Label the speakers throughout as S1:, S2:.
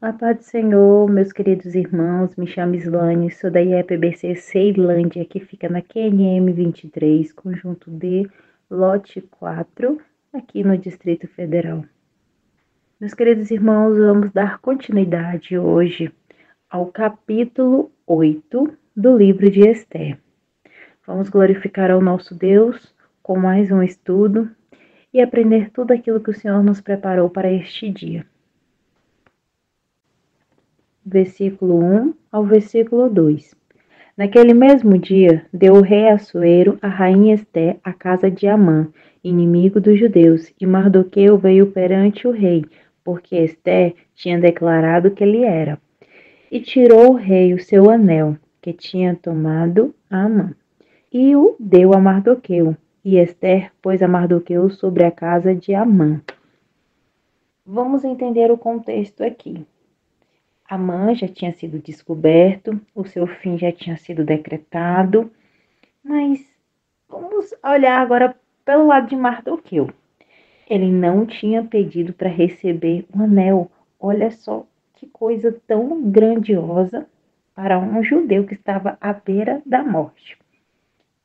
S1: A paz do Senhor, meus queridos irmãos, me chamo Islane, sou da IEPBC Ceilândia, que fica na QNM 23, conjunto D, lote 4, aqui no Distrito Federal. Meus queridos irmãos, vamos dar continuidade hoje ao capítulo 8 do livro de Esther. Vamos glorificar ao nosso Deus com mais um estudo e aprender tudo aquilo que o Senhor nos preparou para este dia. Versículo 1 ao versículo 2. Naquele mesmo dia, deu o rei Assuero a rainha Esté à casa de Amã, inimigo dos judeus, e Mardoqueu veio perante o rei, porque Esté tinha declarado que ele era. E tirou o rei o seu anel, que tinha tomado a Amã, e o deu a Mardoqueu, e Esté pôs a Mardoqueu sobre a casa de Amã. Vamos entender o contexto aqui. Amã já tinha sido descoberto, o seu fim já tinha sido decretado, mas vamos olhar agora pelo lado de Mardoqueu. Ele não tinha pedido para receber o anel. Olha só que coisa tão grandiosa para um judeu que estava à beira da morte.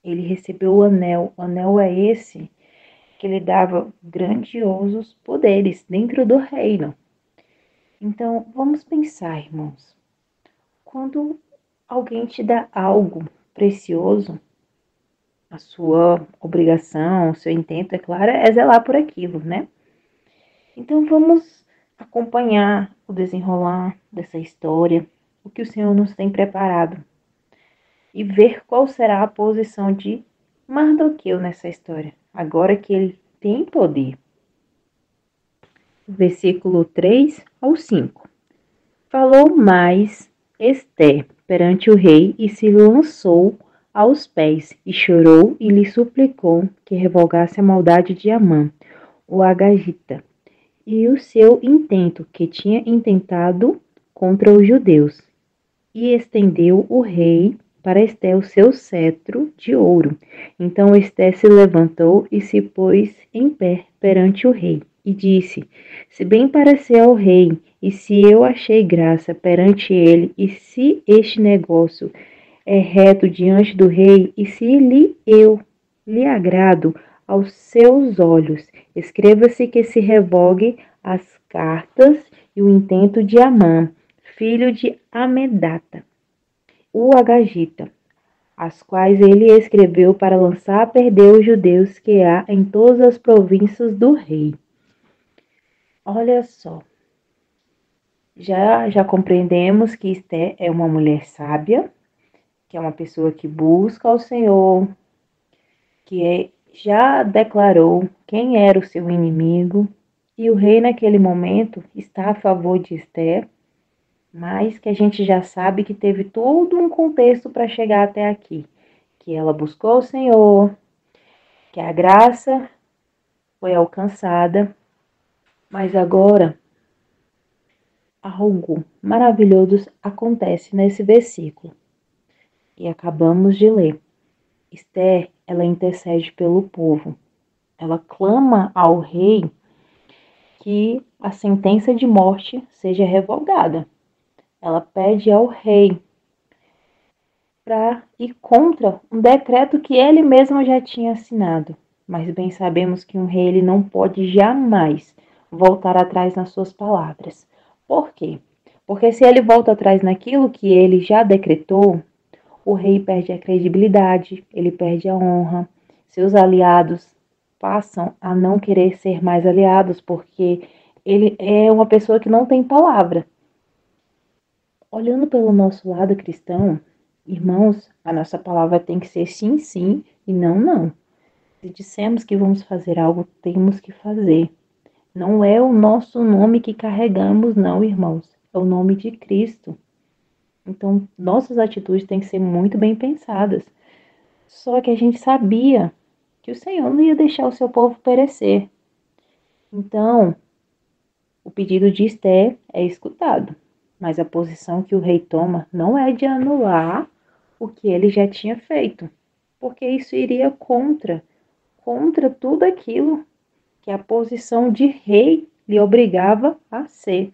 S1: Ele recebeu o anel. O anel é esse que lhe dava grandiosos poderes dentro do reino. Então, vamos pensar, irmãos. Quando alguém te dá algo precioso, a sua obrigação, o seu intento, é claro, é zelar por aquilo, né? Então vamos acompanhar o desenrolar dessa história, o que o Senhor nos tem preparado e ver qual será a posição de Mardoqueu nessa história, agora que ele tem poder. Versículo 3 ao 5. Falou mais Esté perante o rei e se lançou aos pés e chorou e lhe suplicou que revogasse a maldade de Amã, o agagita, e o seu intento que tinha intentado contra os judeus. E estendeu o rei para Esté o seu cetro de ouro. Então Esté se levantou e se pôs em pé perante o rei, e disse: Se bem parecer ao rei, e se eu achei graça perante ele, e se este negócio é reto diante do rei, e se eu lhe agrado aos seus olhos, escreva-se que se revogue as cartas e o intento de Amã, filho de Amedata, o agagita, as quais ele escreveu para lançar a perder os judeus que há em todas as províncias do rei. Olha só, já compreendemos que Esté é uma mulher sábia, que é uma pessoa que busca ao Senhor, que já declarou quem era o seu inimigo, e o rei naquele momento está a favor de Esté, mas que a gente já sabe que teve todo um contexto para chegar até aqui, que ela buscou o Senhor, que a graça foi alcançada, mas agora algo maravilhoso acontece nesse versículo, e acabamos de ler. Esté, ela intercede pelo povo, ela clama ao rei que a sentença de morte seja revogada. Ela pede ao rei para ir contra um decreto que ele mesmo já tinha assinado. Mas bem sabemos que um rei ele não pode jamais voltar atrás nas suas palavras. Por quê? Porque se ele volta atrás naquilo que ele já decretou, o rei perde a credibilidade, ele perde a honra, seus aliados passam a não querer ser mais aliados, porque ele é uma pessoa que não tem palavra. Olhando pelo nosso lado cristão, irmãos, a nossa palavra tem que ser sim, sim e não, não. Se dissemos que vamos fazer algo, temos que fazer. Não é o nosso nome que carregamos, não, irmãos. É o nome de Cristo. Então, nossas atitudes têm que ser muito bem pensadas. Só que a gente sabia que o Senhor não ia deixar o seu povo perecer. Então, o pedido de Esté é escutado, mas a posição que o rei toma não é de anular o que ele já tinha feito, porque isso iria contra tudo aquilo que a posição de rei lhe obrigava a ser.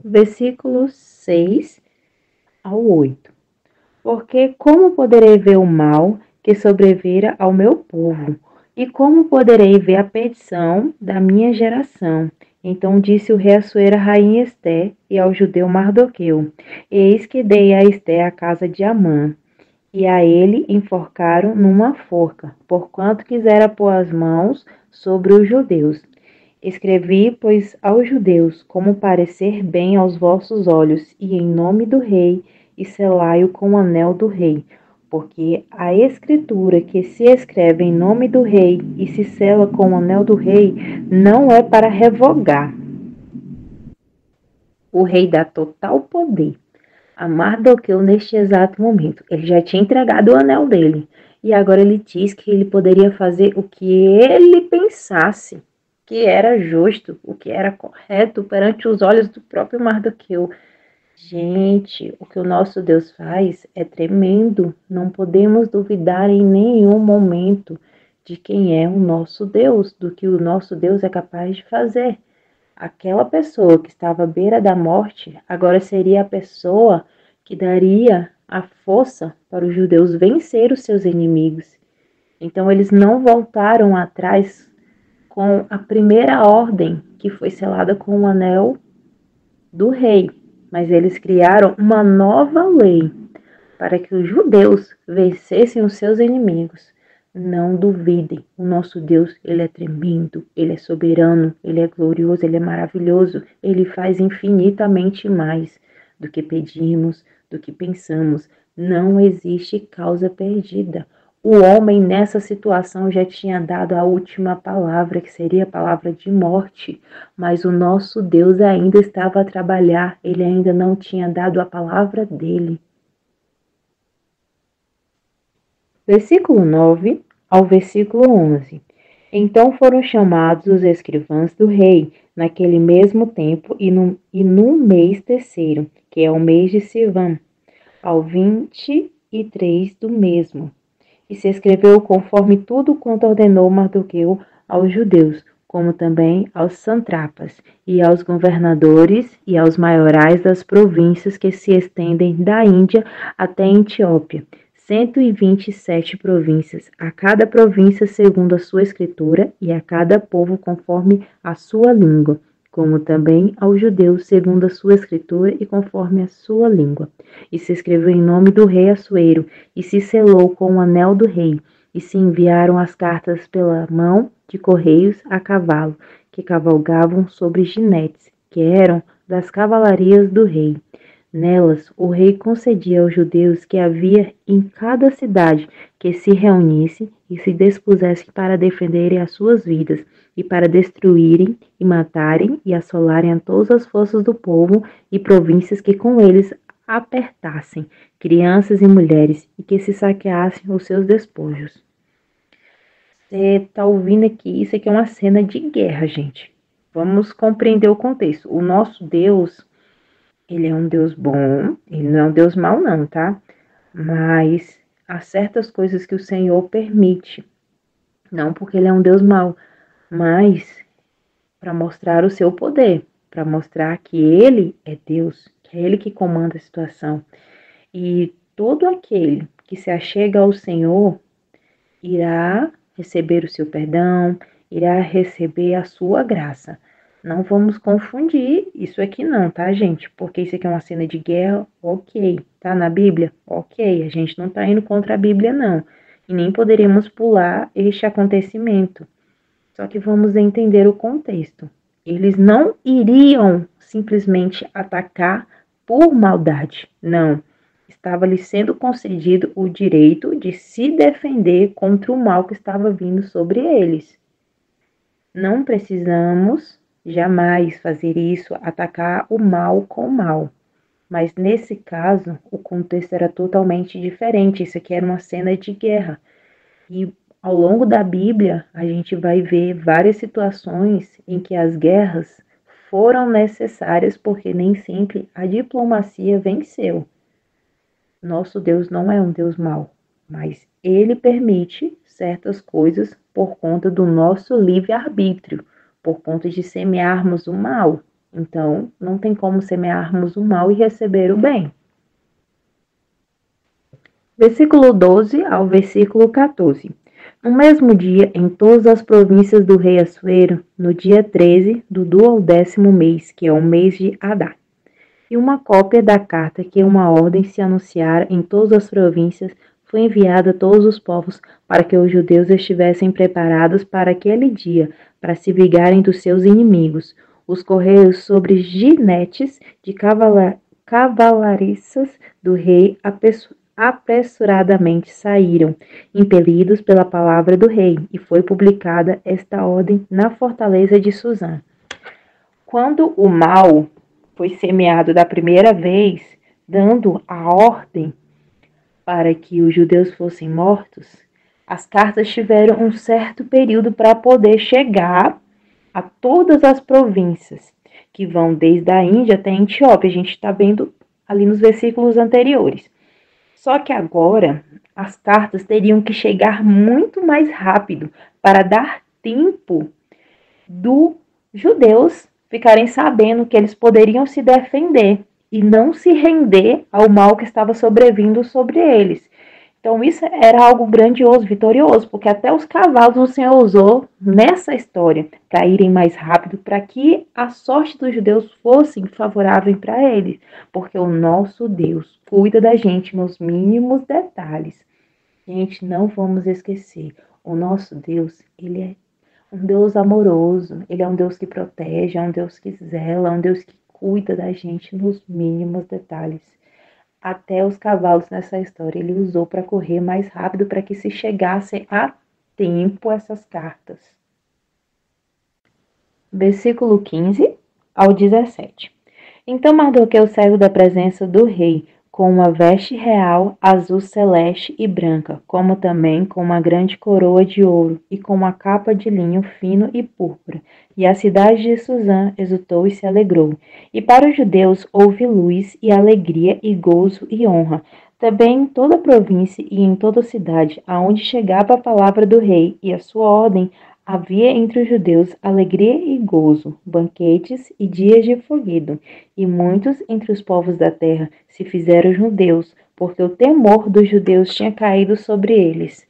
S1: versículos 6 ao 8. Porque como poderei ver o mal que sobrevira ao meu povo? E como poderei ver a perdição da minha geração? Então disse o rei Assuero à rainha Esté e ao judeu Mardoqueu: Eis que dei a Esté a casa de Amã, e a ele enforcaram numa forca, porquanto quisera pôr as mãos sobre os judeus. Escrevi, pois, aos judeus, como parecer bem aos vossos olhos, e em nome do rei, e selai-o com o anel do rei. Porque a escritura que se escreve em nome do rei e se sela com o anel do rei, não é para revogar. O rei dá total poder a Mardoqueu neste exato momento. Ele já tinha entregado o anel dele. E agora ele diz que ele poderia fazer o que ele pensasse que era justo, o que era correto perante os olhos do próprio Mardoqueu. Gente, o que o nosso Deus faz é tremendo. Não podemos duvidar em nenhum momento de quem é o nosso Deus, do que o nosso Deus é capaz de fazer. Aquela pessoa que estava à beira da morte agora seria a pessoa que daria a força para os judeus vencer os seus inimigos. Então eles não voltaram atrás com a primeira ordem que foi selada com o anel do rei, mas eles criaram uma nova lei para que os judeus vencessem os seus inimigos. Não duvidem, o nosso Deus, ele é tremendo, ele é soberano, ele é glorioso, ele é maravilhoso, ele faz infinitamente mais do que pedimos, do que pensamos. Não existe causa perdida. O homem nessa situação já tinha dado a última palavra, que seria a palavra de morte, mas o nosso Deus ainda estava a trabalhar, ele ainda não tinha dado a palavra dele. Versículo 9 ao versículo 11. Então foram chamados os escrivãs do rei, naquele mesmo tempo e no mês terceiro, que é o mês de Sivam, ao 23 do mesmo. E se escreveu conforme tudo quanto ordenou Mardoqueu aos judeus, como também aos santrapas, e aos governadores e aos maiorais das províncias que se estendem da Índia até a Etiópia, 127 províncias, a cada província segundo a sua escritura, e a cada povo conforme a sua língua, como também aos judeus segundo a sua escritura e conforme a sua língua. E se escreveu em nome do rei Assuero, e se selou com o anel do rei, e se enviaram as cartas pela mão de correios a cavalo, que cavalgavam sobre jinetes, que eram das cavalarias do rei. Nelas, o rei concedia aos judeus que havia em cada cidade que se reunisse e se dispusesse para defenderem as suas vidas e para destruírem e matarem e assolarem a todas as forças do povo e províncias que com eles apertassem, crianças e mulheres, e que se saqueassem os seus despojos. Você tá ouvindo aqui, isso aqui é uma cena de guerra, gente. Vamos compreender o contexto. O nosso Deus, ele é um Deus bom, ele não é um Deus mau não, tá? Mas há certas coisas que o Senhor permite. Não porque ele é um Deus mau, mas para mostrar o seu poder, para mostrar que ele é Deus, que é ele que comanda a situação. E todo aquele que se achega ao Senhor irá receber o seu perdão, irá receber a sua graça. Não vamos confundir isso aqui não, tá, gente? Porque isso aqui é uma cena de guerra, ok. Tá na Bíblia? Ok. A gente não tá indo contra a Bíblia, não. E nem poderíamos pular este acontecimento. Só que vamos entender o contexto. Eles não iriam simplesmente atacar por maldade, não. Estava lhe sendo concedido o direito de se defender contra o mal que estava vindo sobre eles. Não precisamos jamais fazer isso, atacar o mal com o mal. Mas nesse caso, o contexto era totalmente diferente. Isso aqui era uma cena de guerra. E ao longo da Bíblia, a gente vai ver várias situações em que as guerras foram necessárias porque nem sempre a diplomacia venceu. Nosso Deus não é um Deus mau, mas ele permite certas coisas por conta do nosso livre-arbítrio, por conta de semearmos o mal. Então, não tem como semearmos o mal e receber o bem. Versículo 12 ao versículo 14. No mesmo dia, em todas as províncias do rei Assuero, no dia 13 do ao 10º mês, que é o mês de Adar, e uma cópia da carta que uma ordem se anunciara em todas as províncias foi enviada a todos os povos para que os judeus estivessem preparados para aquele dia, para se vingarem dos seus inimigos. Os correios sobre ginetes de cavalariças do rei apressuradamente saíram, impelidos pela palavra do rei, e foi publicada esta ordem na fortaleza de Suzã. Quando o mal foi semeado da primeira vez, dando a ordem para que os judeus fossem mortos, as cartas tiveram um certo período para poder chegar a todas as províncias, que vão desde a Índia até a Etiópia. A gente está vendo ali nos versículos anteriores. Só que agora as cartas teriam que chegar muito mais rápido para dar tempo dos judeus ficarem sabendo que eles poderiam se defender e não se render ao mal que estava sobrevindo sobre eles. Então isso era algo grandioso, vitorioso, porque até os cavalos o Senhor usou nessa história para irem mais rápido, para que a sorte dos judeus fosse favorável para eles, porque o nosso Deus cuida da gente nos mínimos detalhes. Gente, não vamos esquecer, o nosso Deus, ele é um Deus amoroso, ele é um Deus que protege, é um Deus que zela, é um Deus que cuida da gente nos mínimos detalhes. Até os cavalos nessa história ele usou para correr mais rápido para que se chegasse a tempo essas cartas. Versículo 15 ao 17. Então Mardoqueu saiu da presença do rei com uma veste real azul celeste e branca, como também com uma grande coroa de ouro e com uma capa de linho fino e púrpura. E a cidade de Suzã exultou e se alegrou. E para os judeus houve luz e alegria e gozo e honra. Também em toda a província e em toda a cidade, aonde chegava a palavra do rei e a sua ordem, havia entre os judeus alegria e gozo, banquetes e dias de folguedo, e muitos entre os povos da terra se fizeram judeus, porque o temor dos judeus tinha caído sobre eles.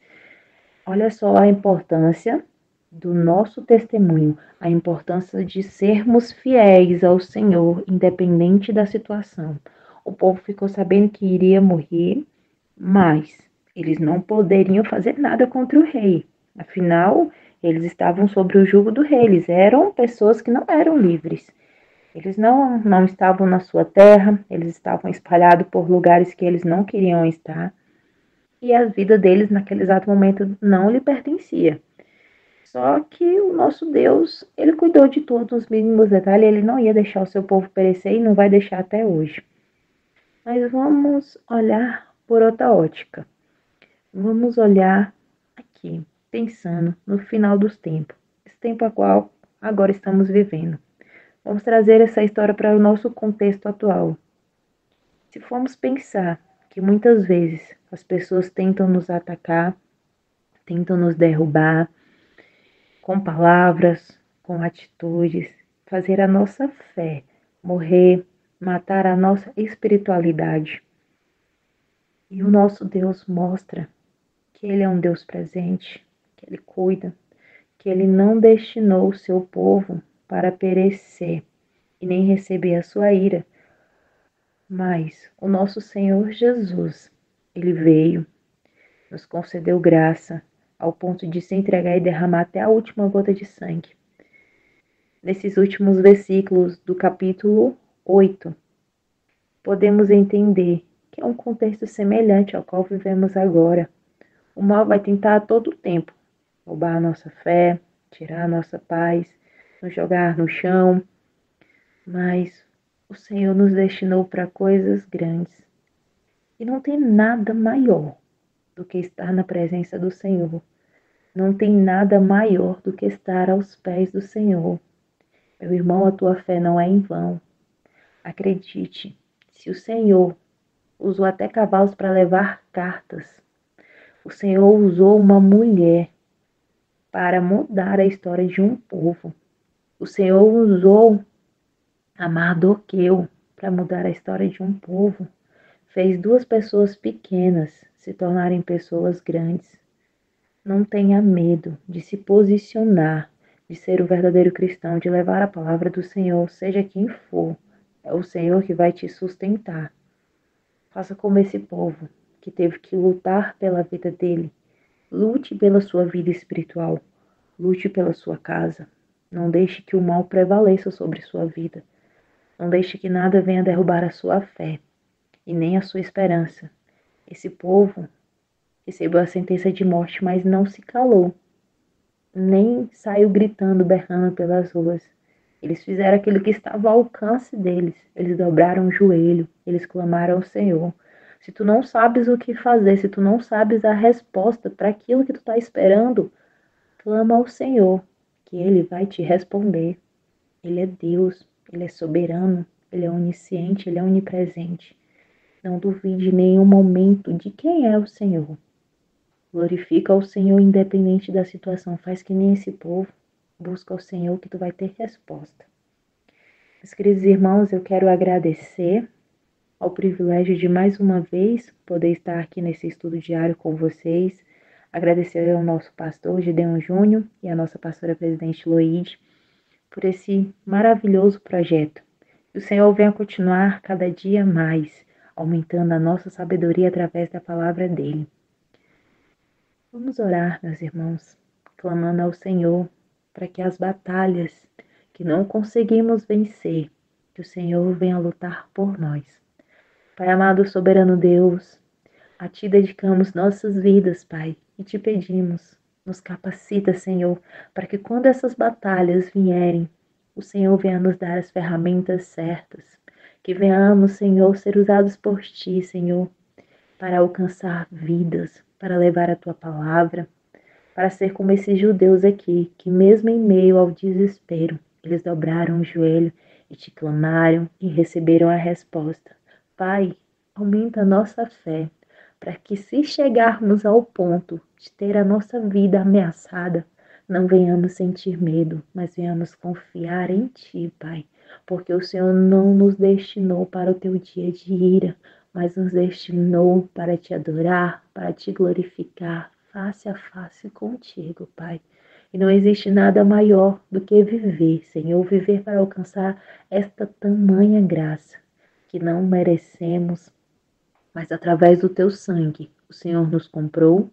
S1: Olha só a importância do nosso testemunho, a importância de sermos fiéis ao Senhor, independente da situação. O povo ficou sabendo que iria morrer, mas eles não poderiam fazer nada contra o rei. Afinal, eles estavam sob o jugo do rei, eles eram pessoas que não eram livres. Eles não estavam na sua terra, eles estavam espalhados por lugares que eles não queriam estar, e a vida deles naquele exato momento não lhe pertencia. Só que o nosso Deus, ele cuidou de todos os mínimos detalhes, ele não ia deixar o seu povo perecer e não vai deixar até hoje. Mas vamos olhar por outra ótica. Vamos olhar aqui, pensando no final dos tempos, esse tempo a qual agora estamos vivendo. Vamos trazer essa história para o nosso contexto atual. Se formos pensar que muitas vezes as pessoas tentam nos atacar, tentam nos derrubar com palavras, com atitudes, fazer a nossa fé morrer, matar a nossa espiritualidade. E o nosso Deus mostra que Ele é um Deus presente, que Ele cuida, que Ele não destinou o seu povo para perecer e nem receber a sua ira. Mas o nosso Senhor Jesus, Ele veio, nos concedeu graça, ao ponto de se entregar e derramar até a última gota de sangue. Nesses últimos versículos do capítulo 8, podemos entender que é um contexto semelhante ao qual vivemos agora. O mal vai tentar a todo tempo roubar a nossa fé, tirar a nossa paz, nos jogar no chão, mas o Senhor nos destinou para coisas grandes. E não tem nada maior do que estar na presença do Senhor. Não tem nada maior do que estar aos pés do Senhor. Meu irmão, a tua fé não é em vão. Acredite, se o Senhor usou até cavalos para levar cartas, o Senhor usou uma mulher para mudar a história de um povo. O Senhor usou a Mardoqueu para mudar a história de um povo. Fez duas pessoas pequenas se tornarem pessoas grandes. Não tenha medo de se posicionar, de ser o verdadeiro cristão, de levar a palavra do Senhor, seja quem for. É o Senhor que vai te sustentar. Faça como esse povo que teve que lutar pela vida dele. Lute pela sua vida espiritual. Lute pela sua casa. Não deixe que o mal prevaleça sobre sua vida. Não deixe que nada venha derrubar a sua fé e nem a sua esperança. Esse povo recebeu a sentença de morte, mas não se calou, nem saiu gritando, berrando pelas ruas. Eles fizeram aquilo que estava ao alcance deles. Eles dobraram o joelho, eles clamaram ao Senhor. Se tu não sabes o que fazer, se tu não sabes a resposta para aquilo que tu está esperando, clama ao Senhor, que Ele vai te responder. Ele é Deus, Ele é soberano, Ele é onisciente, Ele é onipresente. Não duvide em nenhum momento de quem é o Senhor. Glorifica ao Senhor independente da situação. Faz que nem esse povo. Busca ao Senhor que tu vai ter resposta. Meus queridos irmãos, eu quero agradecer ao privilégio de mais uma vez poder estar aqui nesse estudo diário com vocês. Agradecer ao nosso pastor Gideon Júnior e à nossa pastora presidente Loide por esse maravilhoso projeto. Que o Senhor venha continuar cada dia mais, aumentando a nossa sabedoria através da palavra dele. Vamos orar, meus irmãos, clamando ao Senhor para que as batalhas que não conseguimos vencer, que o Senhor venha lutar por nós. Pai amado, soberano Deus, a Ti dedicamos nossas vidas, Pai, e te pedimos, nos capacita, Senhor, para que quando essas batalhas vierem, o Senhor venha nos dar as ferramentas certas, que venhamos, Senhor, ser usados por Ti, Senhor, para alcançar vidas, para levar a Tua palavra, para ser como esses judeus aqui, que mesmo em meio ao desespero, eles dobraram o joelho e te clamaram e receberam a resposta. Pai, aumenta a nossa fé, para que se chegarmos ao ponto de ter a nossa vida ameaçada, não venhamos sentir medo, mas venhamos confiar em Ti, Pai, porque o Senhor não nos destinou para o Teu dia de ira, mas nos destinou para Te adorar, para Te glorificar, face a face contigo, Pai. E não existe nada maior do que viver, Senhor, viver para alcançar esta tamanha graça que não merecemos, mas através do Teu sangue, o Senhor nos comprou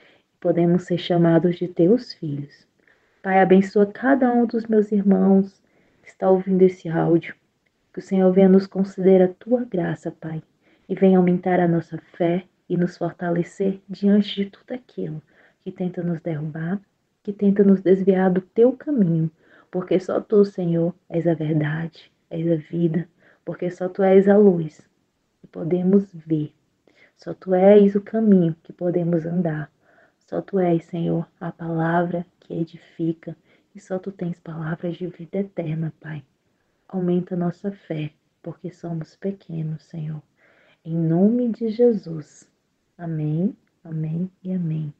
S1: e podemos ser chamados de Teus filhos. Pai, abençoa cada um dos meus irmãos que está ouvindo esse áudio. Que o Senhor venha nos conceder a Tua graça, Pai, e venha aumentar a nossa fé e nos fortalecer diante de tudo aquilo que tenta nos derrubar, que tenta nos desviar do Teu caminho, porque só Tu, Senhor, és a verdade, és a vida, porque só Tu és a luz que podemos ver, só Tu és o caminho que podemos andar, só Tu és, Senhor, a palavra que edifica, e só Tu tens palavras de vida eterna, Pai. Aumenta nossa fé, porque somos pequenos, Senhor. Em nome de Jesus. Amém, amém e amém.